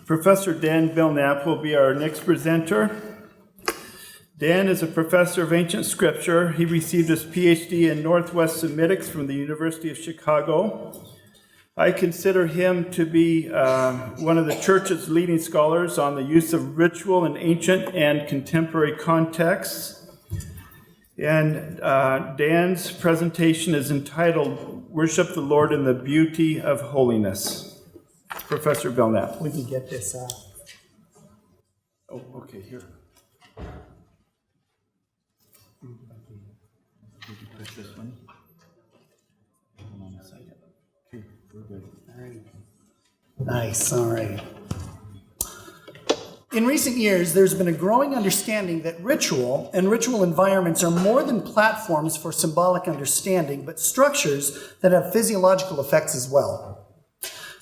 Professor Dan Belnap will be our next presenter. Dan is a professor of ancient scripture. He received his PhD in Northwest Semitics from the University of Chicago. I consider him to be one of the church's leading scholars on the use of ritual in ancient and contemporary contexts. And Dan's presentation is entitled, Worship the Lord in the Beauty of Holiness. Professor Belnap. We can get this Oh, okay, here. Did you push this one? Hold on a second. Okay, we're good. All right. Nice, all right. In recent years, there's been a growing understanding that ritual and ritual environments are more than platforms for symbolic understanding, but structures that have physiological effects as well.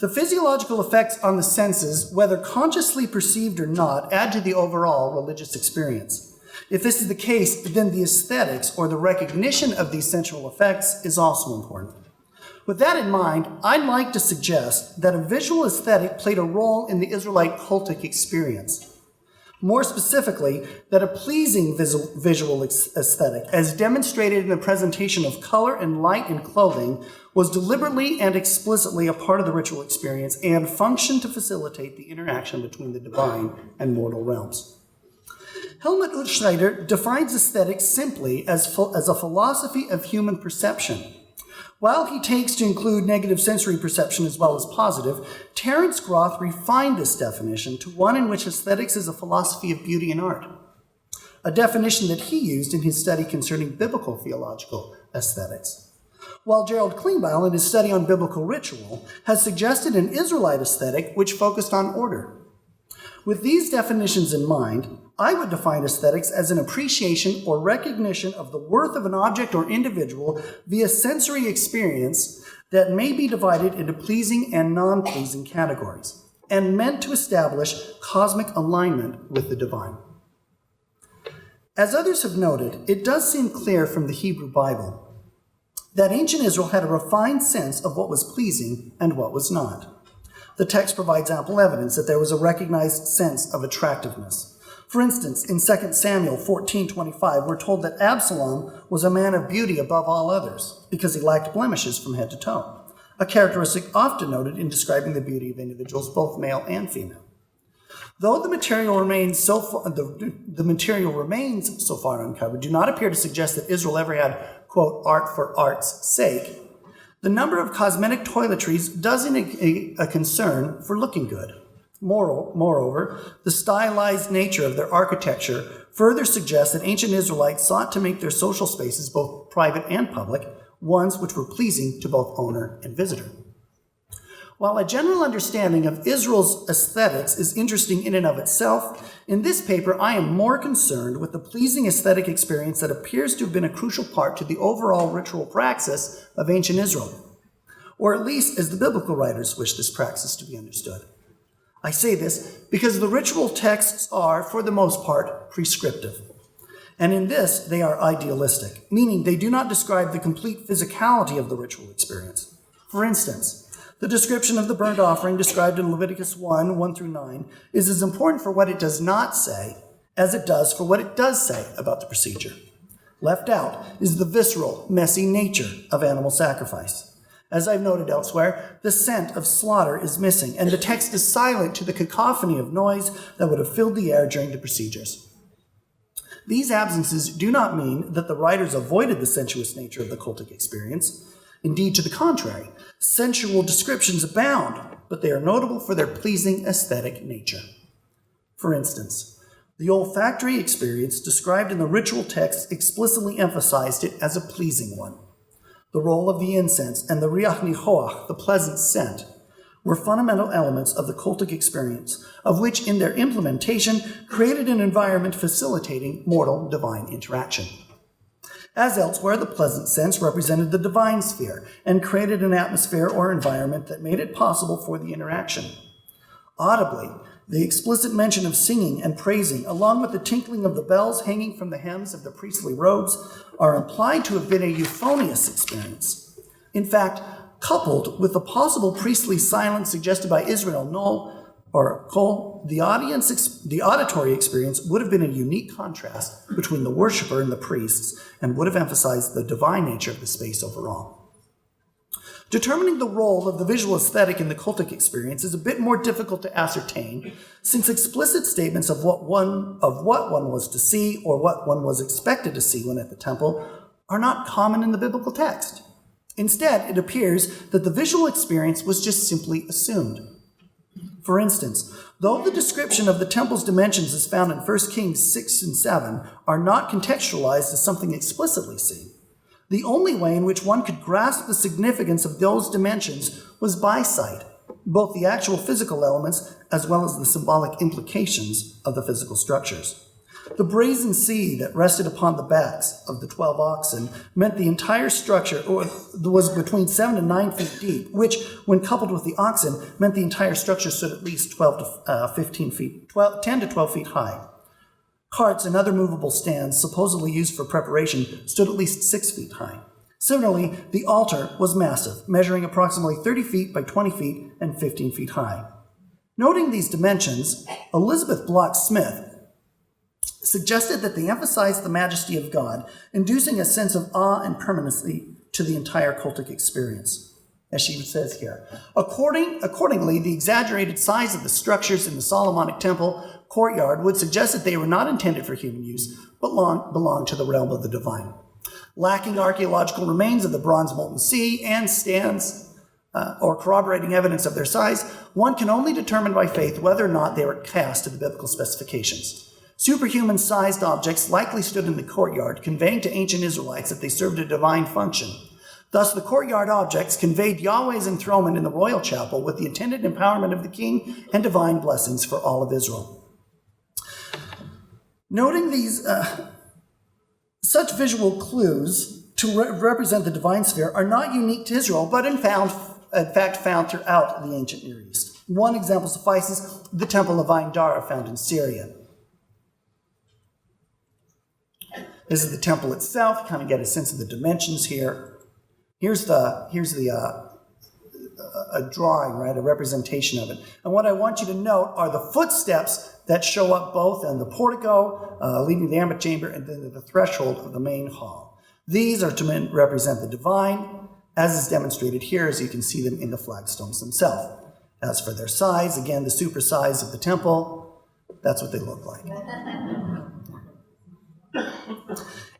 The physiological effects on the senses, whether consciously perceived or not, add to the overall religious experience. If this is the case, then the aesthetics, or the recognition of these sensual effects, is also important. With that in mind, I'd like to suggest that a visual aesthetic played a role in the Israelite cultic experience. More specifically, that a pleasing visual aesthetic, as demonstrated in the presentation of color and light in clothing, was deliberately and explicitly a part of the ritual experience and functioned to facilitate the interaction between the divine and mortal realms. Helmut Utschneider defines aesthetics simply as a philosophy of human perception. While he takes to include negative sensory perception as well as positive, Terence Groth refined this definition to one in which aesthetics is a philosophy of beauty and art, a definition that he used in his study concerning biblical theological aesthetics. While Gerald Klingbeil, in his study on biblical ritual, has suggested an Israelite aesthetic which focused on order. With these definitions in mind, I would define aesthetics as an appreciation or recognition of the worth of an object or individual via sensory experience that may be divided into pleasing and non-pleasing categories, and meant to establish cosmic alignment with the divine. As others have noted, it does seem clear from the Hebrew Bible that ancient Israel had a refined sense of what was pleasing and what was not. The text provides ample evidence that there was a recognized sense of attractiveness. For instance, in 2 Samuel 14:25, we're told that Absalom was a man of beauty above all others because he lacked blemishes from head to toe, a characteristic often noted in describing the beauty of individuals, both male and female. Though the material remains so far uncovered, do not appear to suggest that Israel ever had, quote, art for art's sake, the number of cosmetic toiletries does indicate a concern for looking good. Moreover, the stylized nature of their architecture further suggests that ancient Israelites sought to make their social spaces, both private and public, ones which were pleasing to both owner and visitor. While a general understanding of Israel's aesthetics is interesting in and of itself, in this paper I am more concerned with the pleasing aesthetic experience that appears to have been a crucial part to the overall ritual praxis of ancient Israel, or at least as the biblical writers wish this praxis to be understood. I say this because the ritual texts are, for the most part, prescriptive. And in this, they are idealistic, meaning they do not describe the complete physicality of the ritual experience. For instance, the description of the burnt offering described in Leviticus 1:1-9, is as important for what it does not say as it does for what it does say about the procedure. Left out is the visceral, messy nature of animal sacrifice. As I've noted elsewhere, the scent of slaughter is missing, and the text is silent to the cacophony of noise that would have filled the air during the procedures. These absences do not mean that the writers avoided the sensuous nature of the cultic experience. Indeed, to the contrary, sensual descriptions abound, but they are notable for their pleasing aesthetic nature. For instance, the olfactory experience described in the ritual text explicitly emphasized it as a pleasing one. The role of the incense and the riach nichoach, the pleasant scent, were fundamental elements of the cultic experience, of which in their implementation created an environment facilitating mortal-divine interaction. As elsewhere, the pleasant sense represented the divine sphere and created an atmosphere or environment that made it possible for the interaction. Audibly, the explicit mention of singing and praising, along with the tinkling of the bells hanging from the hems of the priestly robes, are implied to have been a euphonious experience. In fact, coupled with the possible priestly silence suggested by Israel the auditory experience would have been a unique contrast between the worshiper and the priests and would have emphasized the divine nature of the space overall. Determining the role of the visual aesthetic in the cultic experience is a bit more difficult to ascertain, since explicit statements of what one was to see or what one was expected to see when at the temple are not common in the biblical text. Instead, it appears that the visual experience was just simply assumed. For instance, though the description of the temple's dimensions as found in 1 Kings 6 and 7 are not contextualized as something explicitly seen, the only way in which one could grasp the significance of those dimensions was by sight, both the actual physical elements as well as the symbolic implications of the physical structures. The brazen sea that rested upon the backs of the 12 oxen meant the entire structure was between 7 and 9 feet deep, which, when coupled with the oxen, meant the entire structure stood at least 10 to 12 feet high. Carts and other movable stands, supposedly used for preparation, stood at least 6 feet high. Similarly, the altar was massive, measuring approximately 30 feet by 20 feet and 15 feet high. Noting these dimensions, Elizabeth Block Smith suggested that they emphasized the majesty of God, inducing a sense of awe and permanency to the entire cultic experience. As she says here, accordingly, the exaggerated size of the structures in the Solomonic temple courtyard would suggest that they were not intended for human use, but belonged to the realm of the divine. Lacking archaeological remains of the bronze molten sea and stands or corroborating evidence of their size, one can only determine by faith whether or not they were cast to the biblical specifications. Superhuman-sized objects likely stood in the courtyard, conveying to ancient Israelites that they served a divine function. Thus, the courtyard objects conveyed Yahweh's enthronement in the royal chapel with the intended empowerment of the king and divine blessings for all of Israel. Noting these, such visual clues to represent the divine sphere are not unique to Israel, but in fact found throughout the ancient Near East. One example suffices: the Temple of Attire found in Syria. This is the temple itself. You kind of get a sense of the dimensions here. Here's a drawing, right, a representation of it. And what I want you to note are the footsteps that show up both in the portico, leading the antechamber, and then the threshold of the main hall. These are to represent the divine, as is demonstrated here, as you can see them in the flagstones themselves. As for their size, again, the super size of the temple, that's what they look like.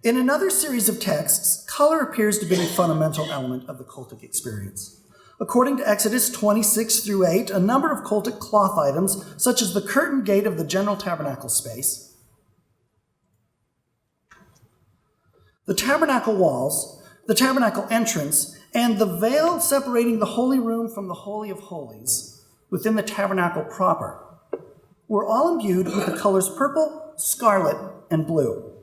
In another series of texts, color appears to be a fundamental element of the cultic experience. According to Exodus 26 through 8, a number of cultic cloth items, such as the curtain gate of the general tabernacle space, the tabernacle walls, the tabernacle entrance, and the veil separating the holy room from the Holy of Holies within the tabernacle proper, were all imbued with the colors purple, scarlet, and blue.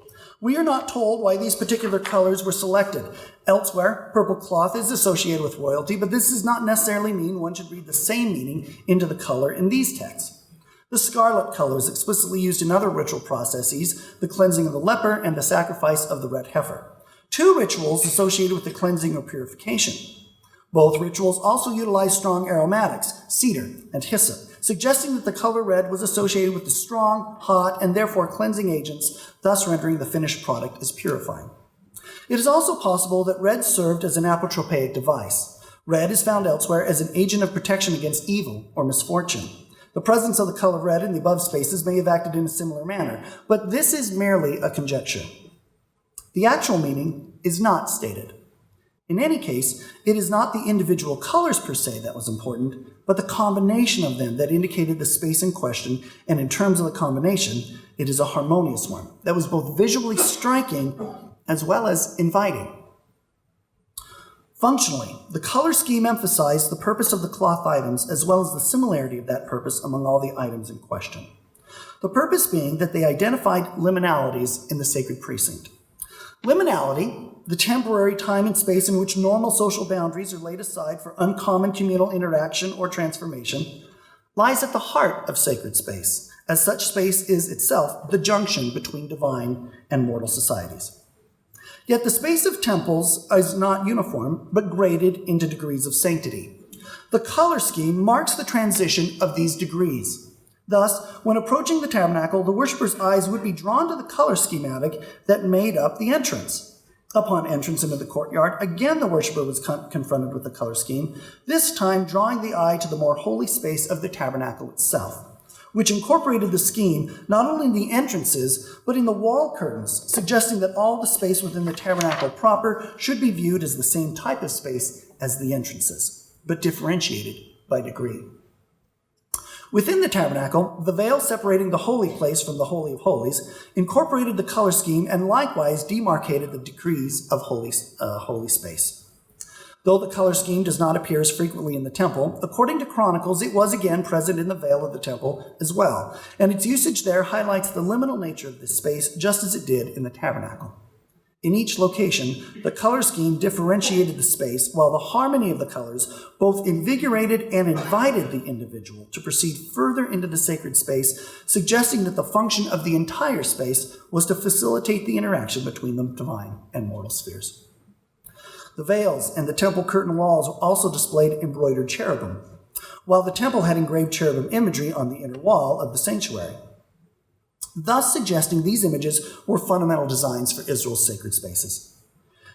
We are not told why these particular colors were selected. Elsewhere, purple cloth is associated with royalty, but this does not necessarily mean one should read the same meaning into the color in these texts. The scarlet color is explicitly used in other ritual processes, the cleansing of the leper and the sacrifice of the red heifer. Two rituals associated with the cleansing or purification. Both rituals also utilize strong aromatics, cedar and hyssop, suggesting that the color red was associated with the strong, hot, and therefore cleansing agents, thus rendering the finished product as purifying. It is also possible that red served as an apotropaic device. Red is found elsewhere as an agent of protection against evil or misfortune. The presence of the color red in the above spaces may have acted in a similar manner, but this is merely a conjecture. The actual meaning is not stated. In any case, it is not the individual colors per se that was important, but the combination of them that indicated the space in question, and in terms of the combination, it is a harmonious one that was both visually striking as well as inviting. Functionally, the color scheme emphasized the purpose of the cloth items as well as the similarity of that purpose among all the items in question. The purpose being that they identified liminalities in the sacred precinct. Liminality, the temporary time and space in which normal social boundaries are laid aside for uncommon communal interaction or transformation, lies at the heart of sacred space, as such space is itself the junction between divine and mortal societies. Yet the space of temples is not uniform, but graded into degrees of sanctity. The color scheme marks the transition of these degrees. Thus, when approaching the tabernacle, the worshiper's eyes would be drawn to the color schematic that made up the entrance. Upon entrance into the courtyard, again the worshiper was confronted with the color scheme, this time drawing the eye to the more holy space of the tabernacle itself, which incorporated the scheme not only in the entrances, but in the wall curtains, suggesting that all the space within the tabernacle proper should be viewed as the same type of space as the entrances, but differentiated by degree. Within the tabernacle, the veil separating the holy place from the Holy of Holies incorporated the color scheme and likewise demarcated the degrees of holy space. Though the color scheme does not appear as frequently in the temple, according to Chronicles, it was again present in the veil of the temple as well, and its usage there highlights the liminal nature of this space just as it did in the tabernacle. In each location, the color scheme differentiated the space, while the harmony of the colors both invigorated and invited the individual to proceed further into the sacred space, suggesting that the function of the entire space was to facilitate the interaction between the divine and mortal spheres. The veils and the temple curtain walls also displayed embroidered cherubim, while the temple had engraved cherubim imagery on the inner wall of the sanctuary, thus suggesting these images were fundamental designs for Israel's sacred spaces.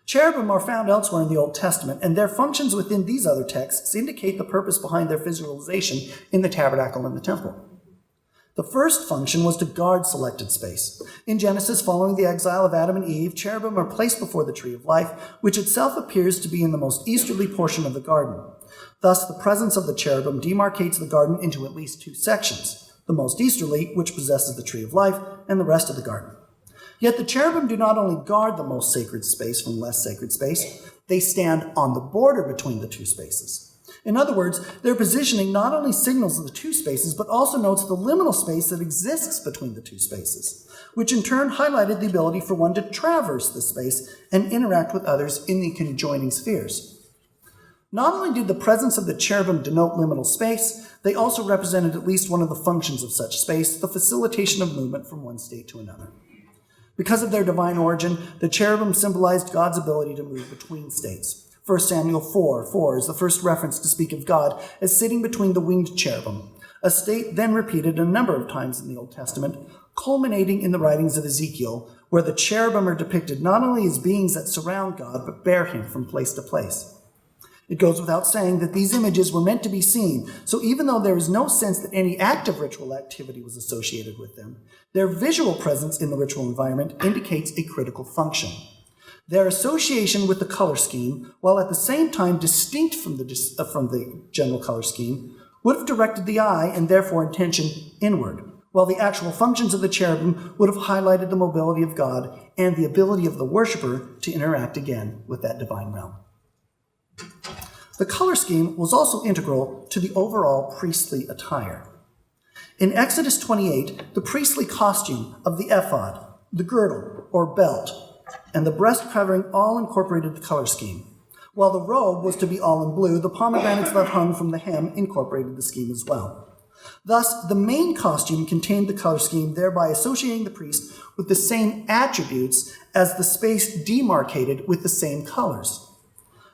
Cherubim are found elsewhere in the Old Testament, and their functions within these other texts indicate the purpose behind their visualization in the tabernacle and the temple. The first function was to guard selected space. In Genesis, following the exile of Adam and Eve, cherubim are placed before the tree of life, which itself appears to be in the most easterly portion of the garden. Thus, the presence of the cherubim demarcates the garden into at least two sections, the most easterly, which possesses the tree of life, and the rest of the garden. Yet the cherubim do not only guard the most sacred space from less sacred space, they stand on the border between the two spaces. In other words, their positioning not only signals the two spaces, but also notes the liminal space that exists between the two spaces, which in turn highlighted the ability for one to traverse the space and interact with others in the conjoining spheres. Not only did the presence of the cherubim denote liminal space, they also represented at least one of the functions of such space, the facilitation of movement from one state to another. Because of their divine origin, the cherubim symbolized God's ability to move between states. 1 Samuel 4:4 is the first reference to speak of God as sitting between the winged cherubim, a state then repeated a number of times in the Old Testament, culminating in the writings of Ezekiel, where the cherubim are depicted not only as beings that surround God, but bear him from place to place. It goes without saying that these images were meant to be seen, so even though there is no sense that any active ritual activity was associated with them, their visual presence in the ritual environment indicates a critical function. Their association with the color scheme, while at the same time distinct from the general color scheme, would have directed the eye and therefore intention inward, while the actual functions of the cherubim would have highlighted the mobility of God and the ability of the worshiper to interact again with that divine realm. The color scheme was also integral to the overall priestly attire. In Exodus 28, the priestly costume of the ephod, the girdle or belt, and the breast covering all incorporated the color scheme. While the robe was to be all in blue, the pomegranates that hung from the hem incorporated the scheme as well. Thus, the main costume contained the color scheme, thereby associating the priest with the same attributes as the space demarcated with the same colors.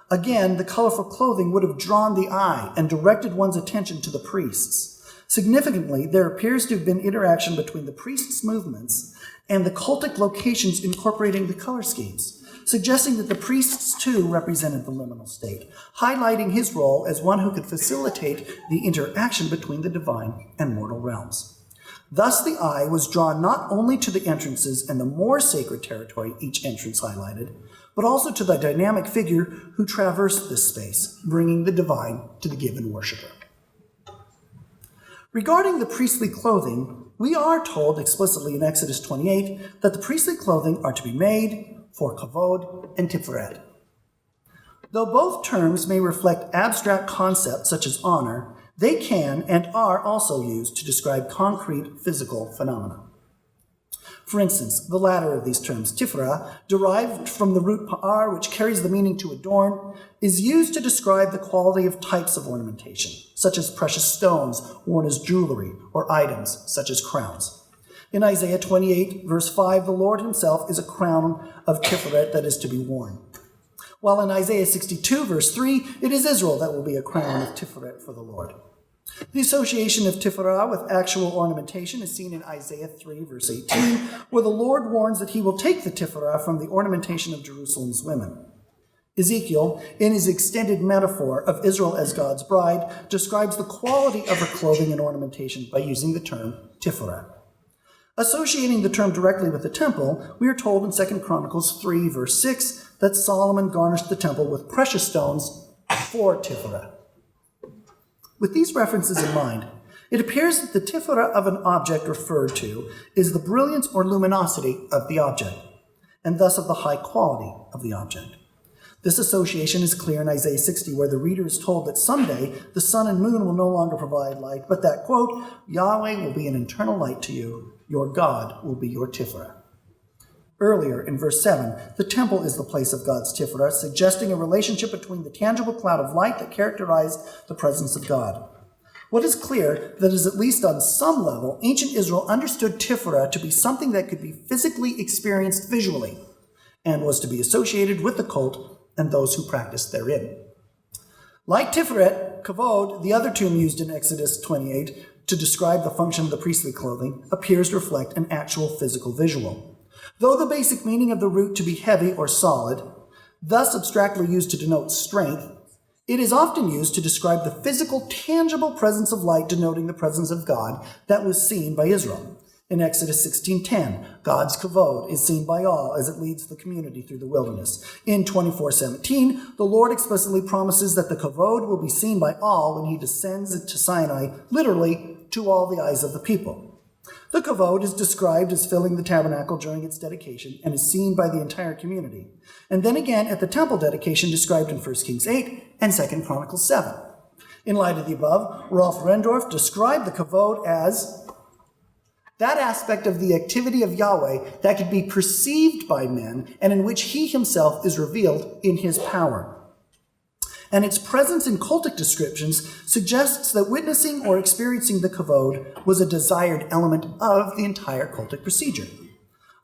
Again, the colorful clothing would have drawn the eye and directed one's attention to the priests. Significantly, there appears to have been interaction between the priest's movements and the cultic locations incorporating the color schemes, suggesting that the priests too represented the liminal state, highlighting his role as one who could facilitate the interaction between the divine and mortal realms. Thus, the eye was drawn not only to the entrances and the more sacred territory each entrance highlighted, but also to the dynamic figure who traversed this space, bringing the divine to the given worshiper. Regarding the priestly clothing, we are told explicitly in Exodus 28 that the priestly clothing are to be made for Kavod and Tiferet. Though both terms may reflect abstract concepts such as honor, they can and are also used to describe concrete physical phenomena. For instance, the latter of these terms, tifra, derived from the root pa'ar, which carries the meaning to adorn, is used to describe the quality of types of ornamentation, such as precious stones worn as jewelry, or items such as crowns. In Isaiah 28, verse 5, the Lord himself is a crown of tiferet that is to be worn. while in Isaiah 62, verse 3, it is Israel that will be a crown of Tiferet for the Lord. The association of Tiferet with actual ornamentation is seen in Isaiah 3, verse 18, where the Lord warns that he will take the Tiferet from the ornamentation of Jerusalem's women. Ezekiel, in his extended metaphor of Israel as God's bride, describes the quality of her clothing and ornamentation by using the term Tiferet. Associating the term directly with the temple, we are told in 2 Chronicles 3, verse 6, that Solomon garnished the temple with precious stones for Tiferet. With these references in mind, it appears that the Tiferet of an object referred to is the brilliance or luminosity of the object, and thus of the high quality of the object. This association is clear in Isaiah 60, where the reader is told that someday the sun and moon will no longer provide light, but that, quote, Yahweh will be an eternal light to you, your God will be your Tiferet. Earlier, in verse 7, the temple is the place of God's Tiferet, suggesting a relationship between the tangible cloud of light that characterized the presence of God. What is clear that is, at least on some level, ancient Israel understood Tiferet to be something that could be physically experienced visually, and was to be associated with the cult and those who practiced therein. Like Tiferet, Kavod, the other term used in Exodus 28 to describe the function of the priestly clothing, appears to reflect an actual physical visual. Though the basic meaning of the root to be heavy or solid, thus abstractly used to denote strength, it is often used to describe the physical, tangible presence of light denoting the presence of God that was seen by Israel. In Exodus 16:10, God's Kavod is seen by all as it leads the community through the wilderness. In 24:17, the Lord explicitly promises that the Kavod will be seen by all when he descends to Sinai, literally, to all the eyes of the people. The Kavod is described as filling the tabernacle during its dedication and is seen by the entire community. And then again at the temple dedication described in 1 Kings 8 and 2 Chronicles 7. In light of the above, Rolf Rendorf described the Kavod as that aspect of the activity of Yahweh that could be perceived by men and in which he himself is revealed in his power. And its presence in cultic descriptions suggests that witnessing or experiencing the Kavod was a desired element of the entire cultic procedure.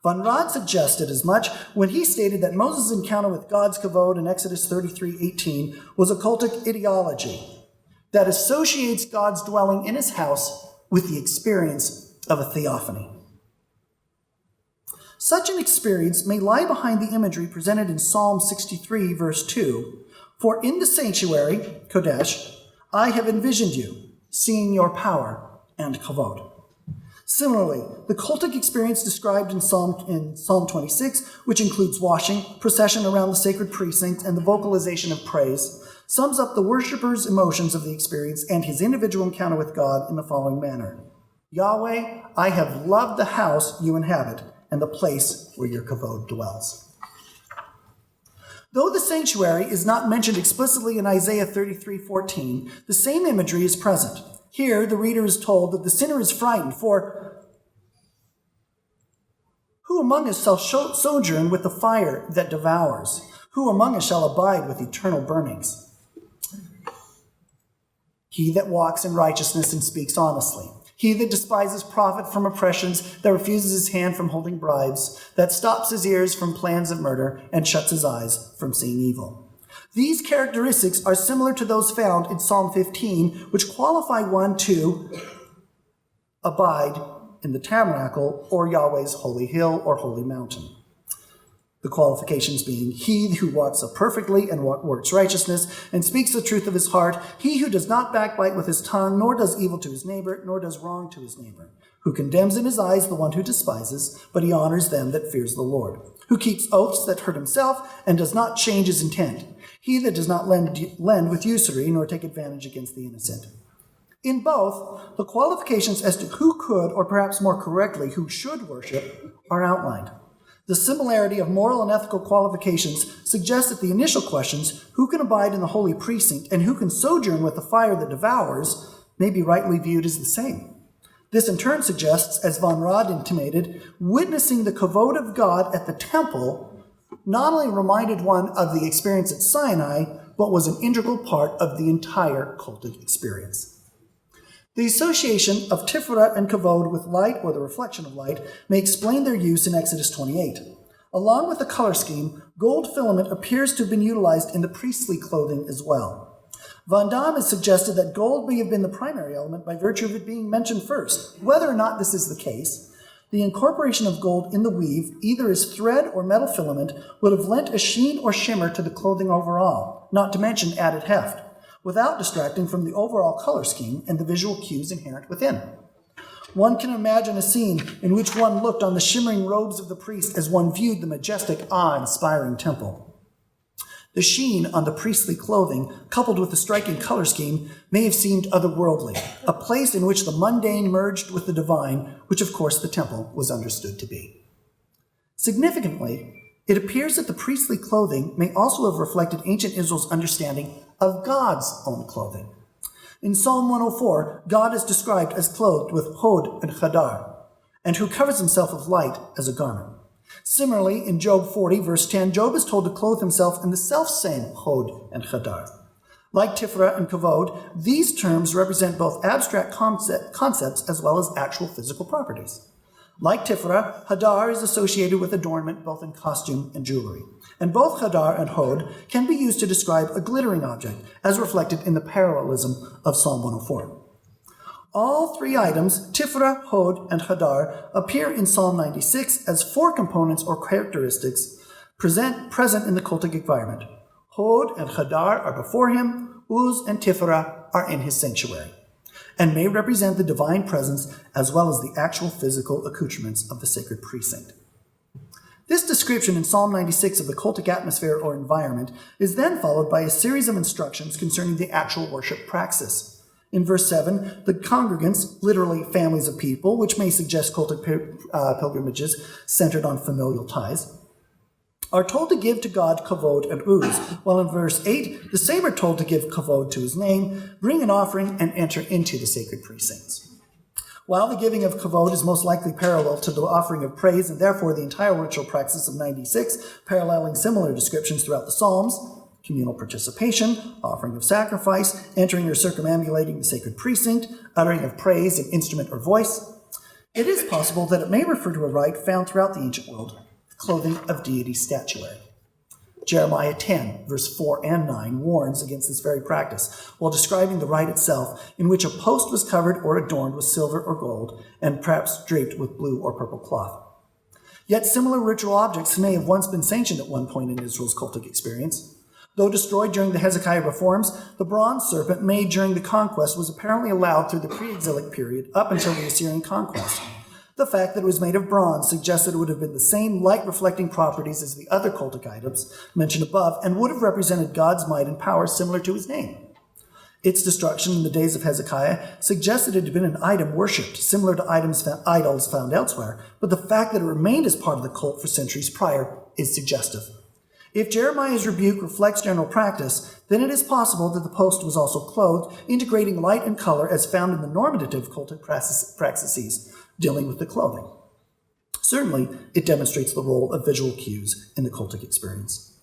Von Rad suggested as much when he stated that Moses' encounter with God's Kavod in Exodus 33:18 was a cultic ideology that associates God's dwelling in his house with the experience of a theophany. Such an experience may lie behind the imagery presented in Psalm 63, verse 2, for in the sanctuary, Kodesh, I have envisioned you, seeing your power and Kavod. Similarly, the cultic experience described in Psalm 26, which includes washing, procession around the sacred precinct, and the vocalization of praise, sums up the worshiper's emotions of the experience and his individual encounter with God in the following manner. Yahweh, I have loved the house you inhabit and the place where your Kavod dwells. Though the sanctuary is not mentioned explicitly in Isaiah 33:14, the same imagery is present. Here, the reader is told that the sinner is frightened, for who among us shall sojourn with the fire that devours? Who among us shall abide with eternal burnings? He that walks in righteousness and speaks honestly. He that despises profit from oppressions, that refuses his hand from holding bribes, that stops his ears from plans of murder, and shuts his eyes from seeing evil. These characteristics are similar to those found in Psalm 15, which qualify one to abide in the tabernacle or Yahweh's holy hill or holy mountain. The qualifications being he who walks up perfectly and works righteousness and speaks the truth of his heart, he who does not backbite with his tongue, nor does evil to his neighbor, nor does wrong to his neighbor, who condemns in his eyes the one who despises, but he honors them that fears the Lord, who keeps oaths that hurt himself and does not change his intent, he that does not lend with usury, nor take advantage against the innocent. In both, the qualifications as to who could, or perhaps more correctly, who should worship, are outlined. The similarity of moral and ethical qualifications suggests that the initial questions, who can abide in the holy precinct and who can sojourn with the fire that devours, may be rightly viewed as the same. This in turn suggests, as von Rad intimated, witnessing the Kavod of God at the temple not only reminded one of the experience at Sinai, but was an integral part of the entire cultic experience. The association of Tiferet and Kavod with light or the reflection of light may explain their use in Exodus 28. Along with the color scheme, gold filament appears to have been utilized in the priestly clothing as well. Van Dam has suggested that gold may have been the primary element by virtue of it being mentioned first. Whether or not this is the case, the incorporation of gold in the weave, either as thread or metal filament, would have lent a sheen or shimmer to the clothing overall, not to mention added heft, without distracting from the overall color scheme and the visual cues inherent within. One can imagine a scene in which one looked on the shimmering robes of the priest as one viewed the majestic, awe-inspiring temple. The sheen on the priestly clothing, coupled with the striking color scheme, may have seemed otherworldly, a place in which the mundane merged with the divine, which of course the temple was understood to be. Significantly, it appears that the priestly clothing may also have reflected ancient Israel's understanding of God's own clothing. In Psalm 104, God is described as clothed with hod and chadar, and who covers himself with light as a garment. Similarly, in Job 40, verse 10, Job is told to clothe himself in the self-same hod and chadar. Like tifra and kavod, these terms represent both abstract concepts as well as actual physical properties. Like tifra, hadar is associated with adornment both in costume and jewelry. And both hadar and hod can be used to describe a glittering object, as reflected in the parallelism of Psalm 104. All three items, tifra, hod, and hadar, appear in Psalm 96 as four components or characteristics present in the cultic environment. Hod and hadar are before him, uz and tifra are in his sanctuary, and may represent the divine presence as well as the actual physical accoutrements of the sacred precinct. This description in Psalm 96 of the cultic atmosphere or environment is then followed by a series of instructions concerning the actual worship praxis. In verse 7, the congregants, literally families of people, which may suggest cultic pilgrimages centered on familial ties, are told to give to God kavod and uz, while in verse 8, the same are told to give kavod to his name, bring an offering, and enter into the sacred precincts. While the giving of kavod is most likely parallel to the offering of praise, and therefore the entire ritual praxis of 96, paralleling similar descriptions throughout the Psalms, communal participation, offering of sacrifice, entering or circumambulating the sacred precinct, uttering of praise in instrument or voice, it is possible that it may refer to a rite found throughout the ancient world, the clothing of deity statuary. Jeremiah 10, verse 4 and 9 warns against this very practice, while describing the rite itself, in which a post was covered or adorned with silver or gold, and perhaps draped with blue or purple cloth. Yet similar ritual objects may have once been sanctioned at one point in Israel's cultic experience. Though destroyed during the Hezekiah reforms, the bronze serpent made during the conquest was apparently allowed through the pre-exilic period up until the Assyrian conquest. The fact that it was made of bronze suggests that it would have been the same light-reflecting properties as the other cultic items mentioned above and would have represented God's might and power similar to his name. Its destruction in the days of Hezekiah suggested it had been an item worshipped, similar to idols found elsewhere, but the fact that it remained as part of the cult for centuries prior is suggestive. If Jeremiah's rebuke reflects general practice, then it is possible that the post was also clothed, integrating light and color as found in the normative cultic praxis dealing with the clothing. Certainly, it demonstrates the role of visual cues in the cultic experience.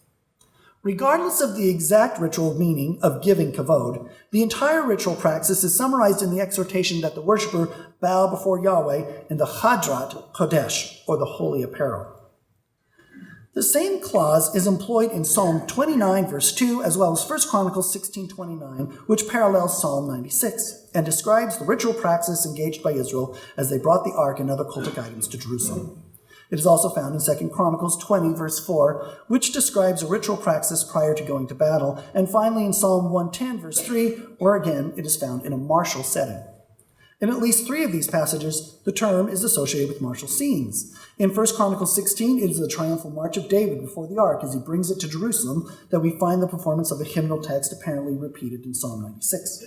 Regardless of the exact ritual meaning of giving kavod, the entire ritual praxis is summarized in the exhortation that the worshiper bow before Yahweh in the Hadrat Kodesh, or the holy apparel. The same clause is employed in Psalm 29, verse 2, as well as 1 Chronicles 16:29, which parallels Psalm 96, and describes the ritual praxis engaged by Israel as they brought the ark and other cultic items to Jerusalem. It is also found in 2 Chronicles 20, verse 4, which describes a ritual praxis prior to going to battle, and finally in Psalm 110, verse 3, where again it is found in a martial setting. In at least three of these passages, the term is associated with martial scenes. In 1 Chronicles 16, it is the triumphal march of David before the ark as he brings it to Jerusalem that we find the performance of a hymnal text apparently repeated in Psalm 96.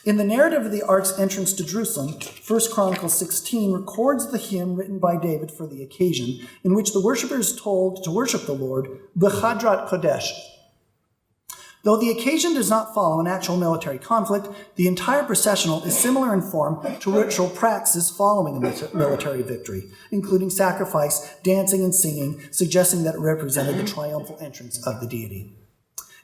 In the narrative of the ark's entrance to Jerusalem, 1 Chronicles 16 records the hymn written by David for the occasion, in which the worshiper is told to worship the Lord, B'chadrat Kodesh. Though the occasion does not follow an actual military conflict, the entire processional is similar in form to ritual praxis following a military victory, including sacrifice, dancing, and singing, suggesting that it represented the triumphal entrance of the deity.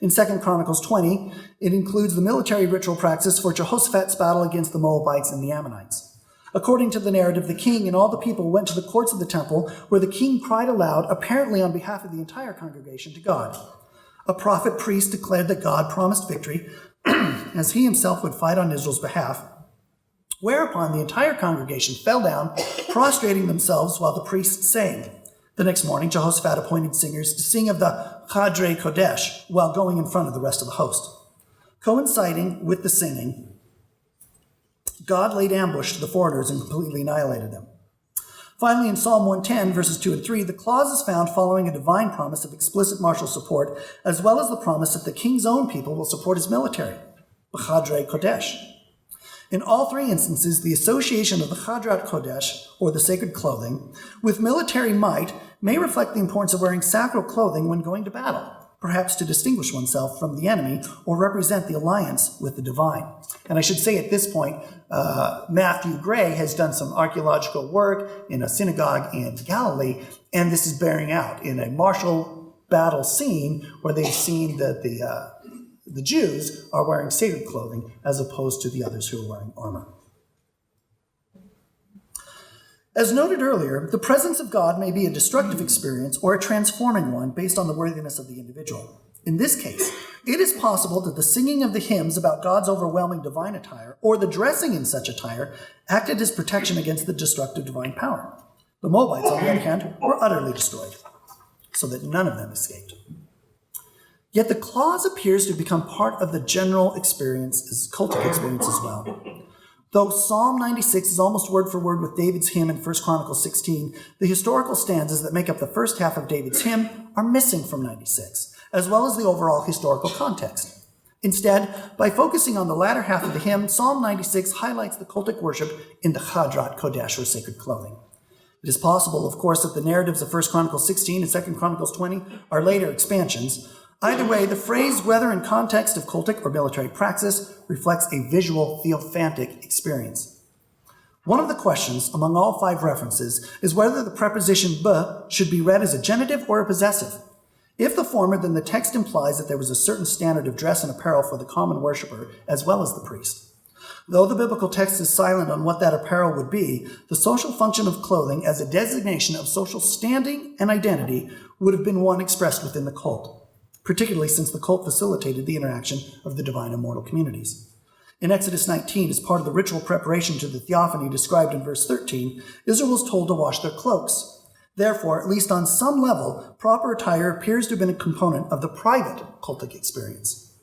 In 2 Chronicles 20, it includes the military ritual praxis for Jehoshaphat's battle against the Moabites and the Ammonites. According to the narrative, the king and all the people went to the courts of the temple, where the king cried aloud, apparently on behalf of the entire congregation, to God. A prophet priest declared that God promised victory, as he himself would fight on Israel's behalf, whereupon the entire congregation fell down, prostrating themselves while the priest sang. The next morning, Jehoshaphat appointed singers to sing of the Chadre Kodesh while going in front of the rest of the host. Coinciding with the singing, God laid ambush to the foreigners and completely annihilated them. Finally, in Psalm 110, verses 2 and 3, the clause is found following a divine promise of explicit martial support, as well as the promise that the king's own people will support his military, the Chadre Kodesh. In all three instances, the association of the Chadrat Kodesh, or the sacred clothing, with military might may reflect the importance of wearing sacral clothing when going to battle, perhaps to distinguish oneself from the enemy or represent the alliance with the divine. And I should say at this point, Matthew Gray has done some archaeological work in a synagogue in Galilee, and this is bearing out in a martial battle scene where they've seen that the Jews are wearing sacred clothing as opposed to the others who are wearing armor. As noted earlier, the presence of God may be a destructive experience or a transforming one based on the worthiness of the individual. In this case, it is possible that the singing of the hymns about God's overwhelming divine attire or the dressing in such attire acted as protection against the destructive divine power. The Moabites, on the other hand, were utterly destroyed, so that none of them escaped. Yet the clause appears to become part of the general experience, as cultic experience as well. Though Psalm 96 is almost word for word with David's hymn in 1 Chronicles 16, the historical stanzas that make up the first half of David's hymn are missing from 96, as well as the overall historical context. Instead, by focusing on the latter half of the hymn, Psalm 96 highlights the cultic worship in the Chadrat Kodesh, or sacred clothing. It is possible, of course, that the narratives of 1 Chronicles 16 and 2 Chronicles 20 are later expansions. Either way, the phrase, whether in context of cultic or military praxis, reflects a visual theophantic experience. One of the questions among all five references is whether the preposition b should be read as a genitive or a possessive. If the former, then the text implies that there was a certain standard of dress and apparel for the common worshiper as well as the priest. Though the biblical text is silent on what that apparel would be, the social function of clothing as a designation of social standing and identity would have been one expressed within the cult, particularly since the cult facilitated the interaction of the divine and mortal communities. In Exodus 19, as part of the ritual preparation to the theophany described in verse 13, Israel was told to wash their cloaks. Therefore, at least on some level, proper attire appears to have been a component of the private cultic experience.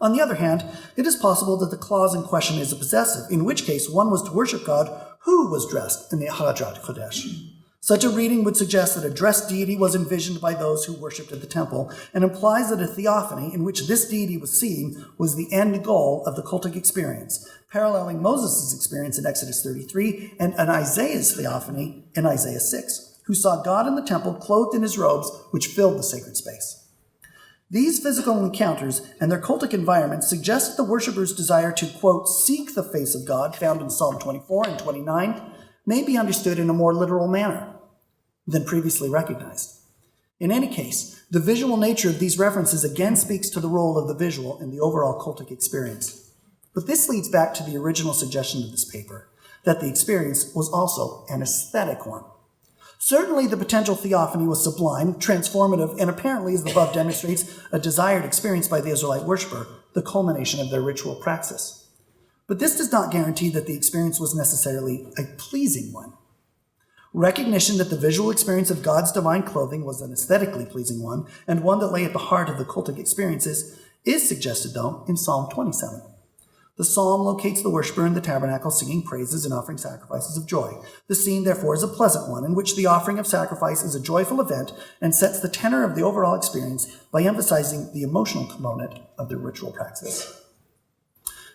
On the other hand, it is possible that the clause in question is a possessive, in which case one was to worship God who was dressed in the Chadrat Kodesh. Such a reading would suggest that a dressed deity was envisioned by those who worshipped at the temple, and implies that a theophany in which this deity was seen was the end goal of the cultic experience, paralleling Moses' experience in Exodus 33 and an Isaiah's theophany in Isaiah 6, who saw God in the temple clothed in his robes, which filled the sacred space. These physical encounters and their cultic environment suggest that the worshippers' desire to, quote, seek the face of God, found in Psalm 24 and 29, may be understood in a more literal manner than previously recognized. In any case, the visual nature of these references again speaks to the role of the visual in the overall cultic experience. But this leads back to the original suggestion of this paper, that the experience was also an aesthetic one. Certainly the potential theophany was sublime, transformative, and apparently, as the above demonstrates, a desired experience by the Israelite worshiper, the culmination of their ritual praxis. But this does not guarantee that the experience was necessarily a pleasing one. Recognition that the visual experience of God's divine clothing was an aesthetically pleasing one, and one that lay at the heart of the cultic experiences, is suggested, though, in Psalm 27. The psalm locates the worshiper in the tabernacle singing praises and offering sacrifices of joy. The scene, therefore, is a pleasant one, in which the offering of sacrifice is a joyful event and sets the tenor of the overall experience by emphasizing the emotional component of the ritual praxis.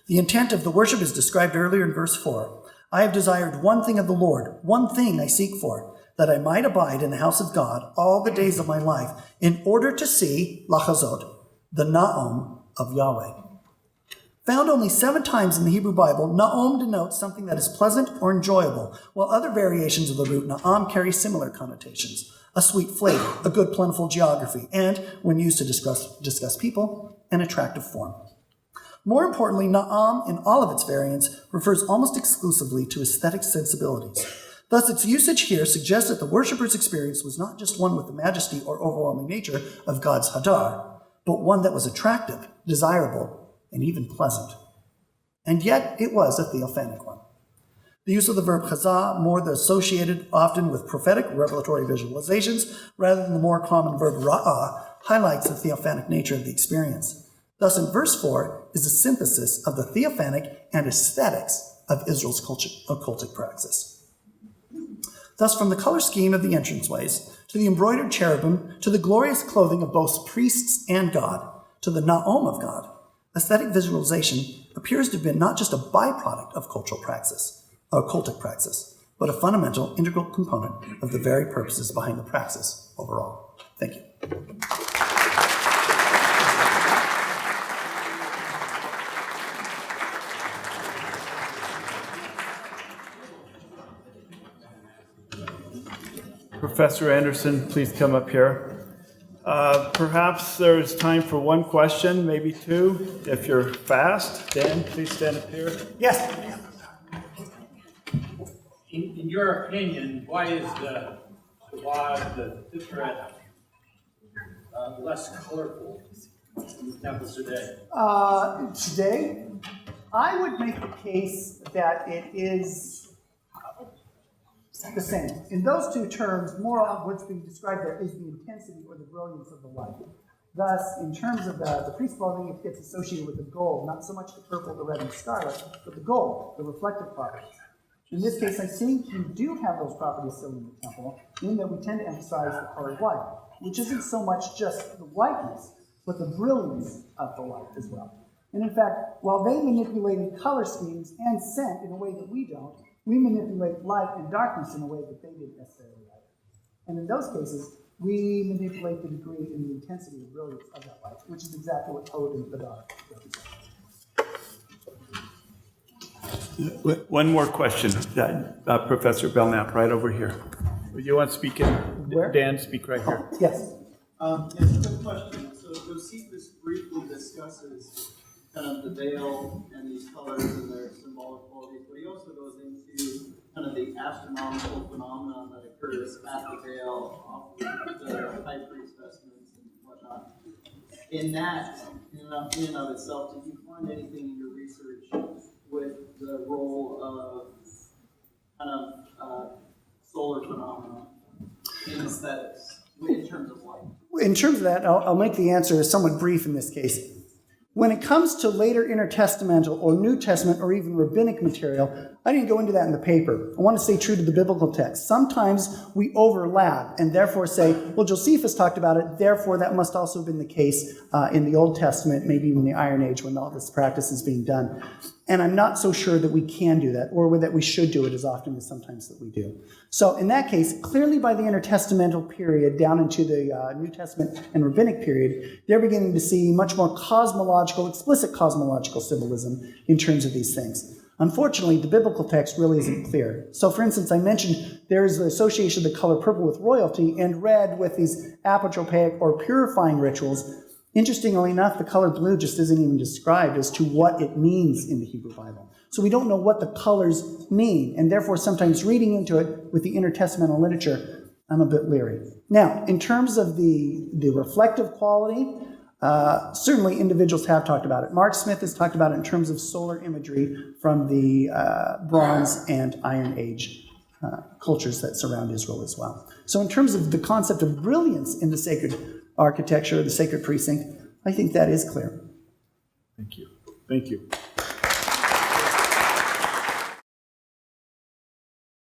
The intent of the worship is described earlier in verse 4. I have desired one thing of the Lord, one thing I seek for, that I might abide in the house of God all the days of my life, in order to see, lachazot, the na'om of Yahweh. Found only 7 times in the Hebrew Bible, na'om denotes something that is pleasant or enjoyable, while other variations of the root na'am carry similar connotations, a sweet flavor, a good plentiful geography, and, when used to discuss people, an attractive form. More importantly, Na'am, in all of its variants, refers almost exclusively to aesthetic sensibilities. Thus, its usage here suggests that the worshipper's experience was not just one with the majesty or overwhelming nature of God's Hadar, but one that was attractive, desirable, and even pleasant. And yet, it was a theophanic one. The use of the verb chazah, more than associated often with prophetic revelatory visualizations, rather than the more common verb ra'ah, highlights the theophanic nature of the experience. Thus, in verse 4 is a synthesis of the theophanic and aesthetics of Israel's cultic praxis. Thus, from the color scheme of the entranceways, to the embroidered cherubim, to the glorious clothing of both priests and God, to the na'om of God, aesthetic visualization appears to have been not just a byproduct of cultic praxis, but a fundamental, integral component of the very purposes behind the praxis overall. Thank you. Professor Anderson, please come up here. Perhaps there's time for one question, maybe two, if you're fast. Dan, please stand up here. Yes. In your opinion, why is the Attire less colorful in the temples today? Today, I would make the case that it is the same. In those two terms, more of what's being described there is the intensity or the brilliance of the light. Thus, in terms of the priest clothing, it gets associated with the gold, not so much the purple, the red, and the scarlet, but the gold, the reflective properties. In this case, I think you do have those properties still in the temple, in that we tend to emphasize the color white, which isn't so much just the whiteness, but the brilliance of the light as well. And in fact, while they manipulated color schemes and scent in a way that we don't, we manipulate light and darkness in a way that they didn't necessarily like. And in those cases, we manipulate the degree and the intensity and brilliance of that light, which is exactly what Kavod and Hadar represent. One more question, Professor Belnap, right over here. You want to speak in? Where? Dan, speak right here. Yes. It's a good question. So Josephus briefly discusses kind of the veil and these colors and their symbolic qualities, but he also goes into kind of the astronomical phenomenon that occurs at the veil, off the high priest vestments and whatnot. In that, in and of itself, did you find anything in your research with the role of kind of solar phenomena in aesthetics, in terms of light? In terms of that, I'll make the answer somewhat brief in this case. When it comes to later intertestamental or New Testament or even rabbinic material, I didn't go into that in the paper. I want to stay true to the biblical text. Sometimes we overlap and therefore say, well, Josephus talked about it, therefore that must also have been the case in the Old Testament, maybe even the Iron Age when all this practice is being done. And I'm not so sure that we can do that or that we should do it as often as sometimes that we do. So in that case, clearly by the intertestamental period down into the New Testament and rabbinic period, they're beginning to see much more cosmological, explicit cosmological symbolism in terms of these things. Unfortunately, the biblical text really isn't clear. So for instance, I mentioned there is the association of the color purple with royalty and red with these apotropaic or purifying rituals. Interestingly enough, the color blue just isn't even described as to what it means in the Hebrew Bible. So we don't know what the colors mean, and therefore sometimes reading into it with the intertestamental literature, I'm a bit leery. Now, in terms of the reflective quality, certainly individuals have talked about it. Mark Smith has talked about it in terms of solar imagery from the Bronze and Iron Age cultures that surround Israel as well. So in terms of the concept of brilliance in the sacred architecture, the sacred precinct, I think that is clear. Thank you. Thank you.